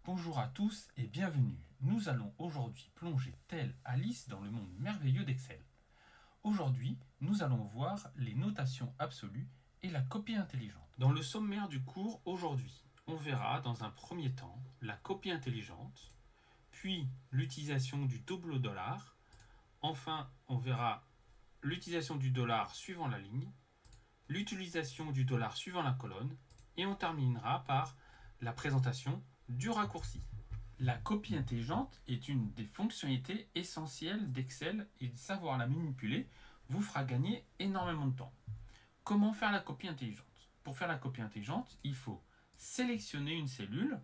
Bonjour à tous et bienvenue. Nous allons aujourd'hui plonger telle Alice dans le monde merveilleux d'Excel. Aujourd'hui, nous allons voir les notations absolues et la copie intelligente. Dans le sommaire du cours aujourd'hui, on verra dans un premier temps la copie intelligente, puis l'utilisation du double dollar. Enfin, on verra l'utilisation du dollar suivant la ligne, l'utilisation du dollar suivant la colonne, et on terminera par la présentation du raccourci. La copie intelligente est une des fonctionnalités essentielles d'Excel et savoir la manipuler vous fera gagner énormément de temps. Comment faire la copie intelligente? Pour faire la copie intelligente, il faut sélectionner une cellule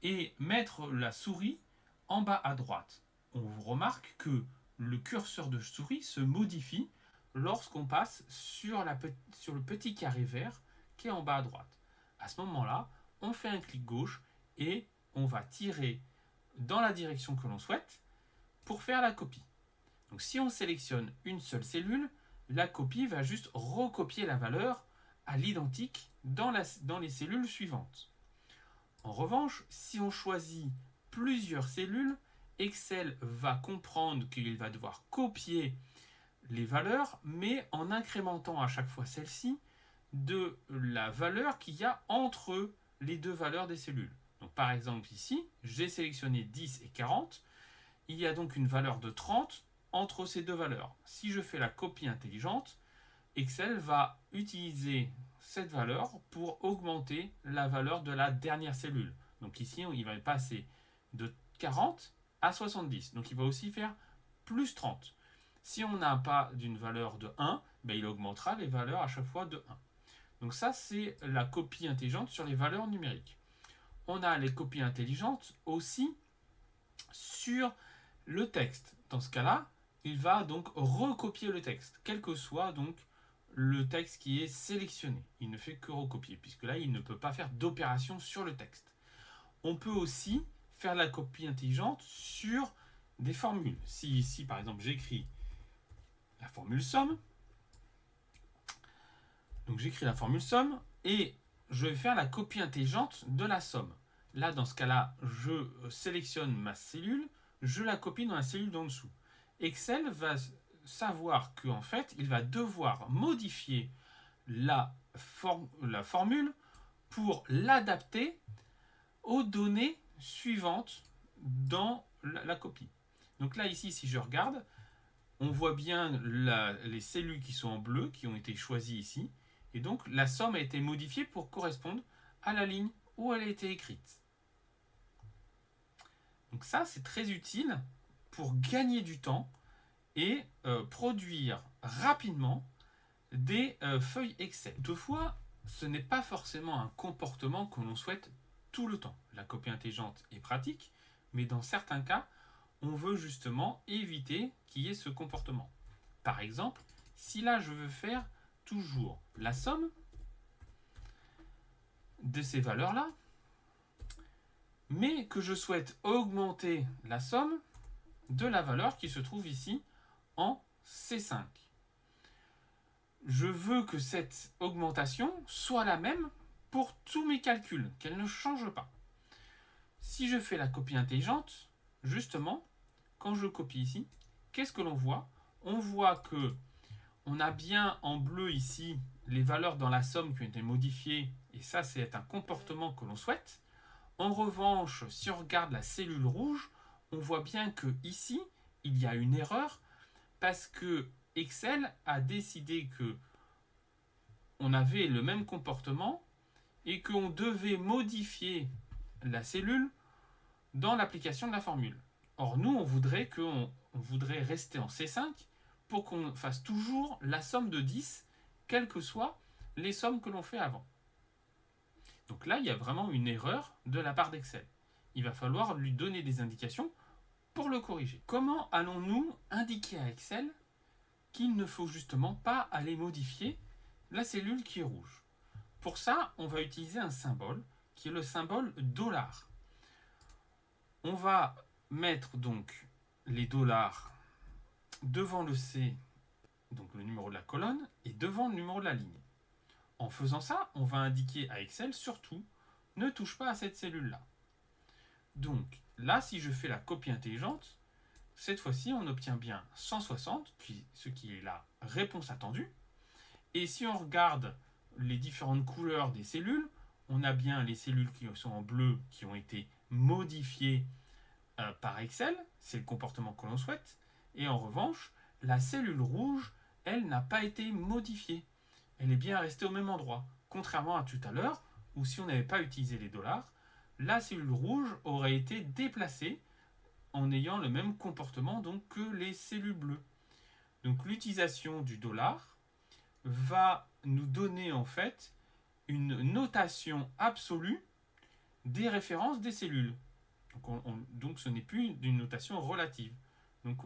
et mettre la souris en bas à droite. On remarque que le curseur de souris se modifie lorsqu'on passe sur le petit carré vert qui est en bas à droite. À ce moment-là, on fait un clic gauche et on va tirer dans la direction que l'on souhaite pour faire la copie. Donc si on sélectionne une seule cellule, la copie va juste recopier la valeur à l'identique dans les cellules suivantes. En revanche, si on choisit plusieurs cellules, Excel va comprendre qu'il va devoir copier les valeurs, mais en incrémentant à chaque fois celle-ci de la valeur qu'il y a entre les deux valeurs des cellules. Donc par exemple ici, j'ai sélectionné 10 et 40. Il y a donc une valeur de 30 entre ces deux valeurs. Si je fais la copie intelligente, Excel va utiliser cette valeur pour augmenter la valeur de la dernière cellule. Donc ici, il va passer de 40 à 70. Donc il va aussi faire plus 30. Si on n'a pas d'une valeur de 1, il augmentera les valeurs à chaque fois de 1. Donc ça, c'est la copie intelligente sur les valeurs numériques. On a les copies intelligentes aussi sur le texte. Dans ce cas-là, il va donc recopier le texte, quel que soit donc le texte qui est sélectionné. Il ne fait que recopier, puisque là, il ne peut pas faire d'opération sur le texte. On peut aussi faire la copie intelligente sur des formules. Si ici, par exemple, j'écris la formule somme, donc j'écris la formule somme et je vais faire la copie intelligente de la somme. Là, dans ce cas-là, je sélectionne ma cellule, je la copie dans la cellule d'en dessous. Excel va savoir qu'en fait, il va devoir modifier la formule pour l'adapter aux données suivantes dans la copie. Donc là, ici, si je regarde, on voit bien les cellules qui sont en bleu, qui ont été choisies ici. Et donc, la somme a été modifiée pour correspondre à la ligne où elle a été écrite. Donc ça, c'est très utile pour gagner du temps et produire rapidement des feuilles Excel. Toutefois, ce n'est pas forcément un comportement que l'on souhaite tout le temps. La copie intelligente est pratique, mais dans certains cas, on veut justement éviter qu'il y ait ce comportement. Par exemple, si là je veux faire toujours la somme de ces valeurs-là, mais que je souhaite augmenter la somme de la valeur qui se trouve ici en C5. Je veux que cette augmentation soit la même pour tous mes calculs, qu'elle ne change pas. Si je fais la copie intelligente, justement, quand je copie ici, qu'est-ce que l'on voit? On voit que on a bien en bleu ici les valeurs dans la somme qui ont été modifiées, et ça c'est un comportement que l'on souhaite. En revanche, si on regarde la cellule rouge, on voit bien que ici, il y a une erreur parce que Excel a décidé que on avait le même comportement et qu'on devait modifier la cellule dans l'application de la formule. Or, nous, on voudrait rester en C5 pour qu'on fasse toujours la somme de 10, quelles que soient les sommes que l'on fait avant. Donc là, il y a vraiment une erreur de la part d'Excel. Il va falloir lui donner des indications pour le corriger. Comment allons-nous indiquer à Excel qu'il ne faut justement pas aller modifier la cellule qui est rouge? Pour ça, on va utiliser un symbole qui est le symbole $. On va mettre donc les dollars devant le C, donc le numéro de la colonne, et devant le numéro de la ligne. En faisant ça, on va indiquer à Excel surtout ne touche pas à cette cellule-là. Donc là, si je fais la copie intelligente, cette fois-ci, on obtient bien 160, puis ce qui est la réponse attendue. Et si on regarde les différentes couleurs des cellules, on a bien les cellules qui sont en bleu qui ont été modifiées par Excel, c'est le comportement que l'on souhaite. Et en revanche, la cellule rouge, elle n'a pas été modifiée. Elle est bien restée au même endroit. Contrairement à tout à l'heure, où si on n'avait pas utilisé les dollars, la cellule rouge aurait été déplacée en ayant le même comportement donc, que les cellules bleues. Donc l'utilisation du dollar va nous donner en fait une notation absolue des références des cellules. Donc ce n'est plus une notation relative. Donc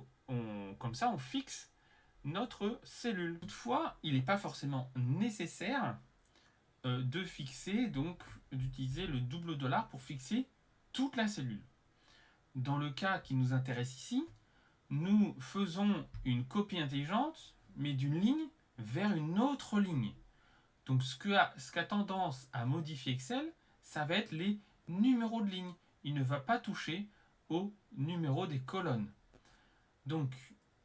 comme ça, on fixe notre cellule. Toutefois, il n'est pas forcément nécessaire de fixer, donc d'utiliser le double dollar pour fixer toute la cellule. Dans le cas qui nous intéresse ici, nous faisons une copie intelligente, mais d'une ligne vers une autre ligne. Donc ce qu'a tendance à modifier Excel, ça va être les numéros de ligne. Il ne va pas toucher au numéro des colonnes. Donc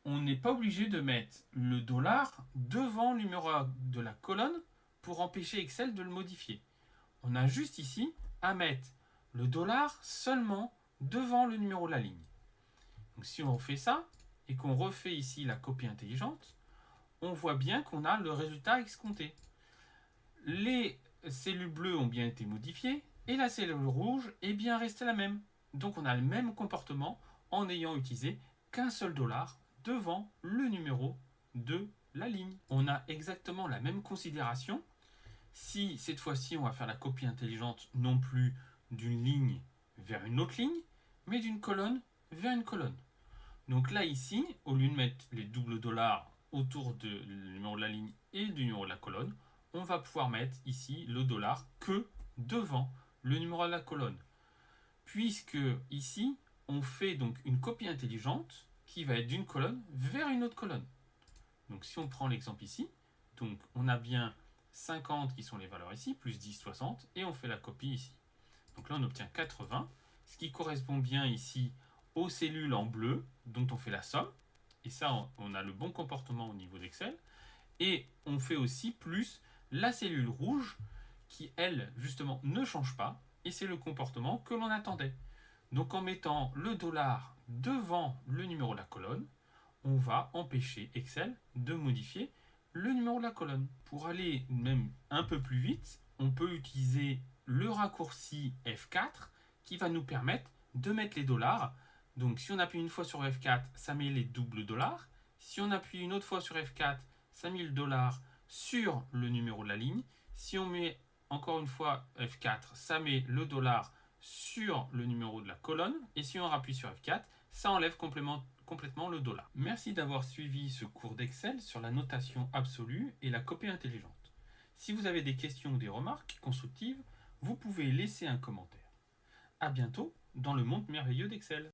on n'est pas obligé de mettre le dollar devant le numéro de la colonne pour empêcher Excel de le modifier. On a juste ici à mettre le dollar seulement devant le numéro de la ligne. Donc si on fait ça et qu'on refait ici la copie intelligente, on voit bien qu'on a le résultat escompté. Les cellules bleues ont bien été modifiées et la cellule rouge est bien restée la même. Donc on a le même comportement en ayant utilisé qu'un seul dollar devant le numéro de la ligne. On a exactement la même considération si cette fois-ci on va faire la copie intelligente non plus d'une ligne vers une autre ligne, mais d'une colonne vers une colonne. Donc là ici, au lieu de mettre les doubles dollars autour du numéro de la ligne et du numéro de la colonne, on va pouvoir mettre ici le dollar que devant le numéro de la colonne. Puisque ici, on fait donc une copie intelligente qui va être d'une colonne vers une autre colonne. Donc si on prend l'exemple ici, donc on a bien 50 qui sont les valeurs ici, plus 10, 60, et on fait la copie ici. Donc là on obtient 80, ce qui correspond bien ici aux cellules en bleu dont on fait la somme. Et ça, on a le bon comportement au niveau d'Excel. Et on fait aussi plus la cellule rouge qui, elle, justement, ne change pas. Et c'est le comportement que l'on attendait. Donc en mettant le dollar devant le numéro de la colonne, on va empêcher Excel de modifier le numéro de la colonne. Pour aller même un peu plus vite, on peut utiliser le raccourci F4 qui va nous permettre de mettre les dollars. Donc si on appuie une fois sur F4, ça met les doubles dollars. Si on appuie une autre fois sur F4, ça met le dollar sur le numéro de la ligne. Si on met encore une fois F4, ça met le dollar sur le numéro de la colonne. Et si on appuie sur F4, ça enlève complètement le dollar. Merci d'avoir suivi ce cours d'Excel sur la notation absolue et la copie intelligente. Si vous avez des questions ou des remarques constructives, vous pouvez laisser un commentaire. À bientôt dans le monde merveilleux d'Excel.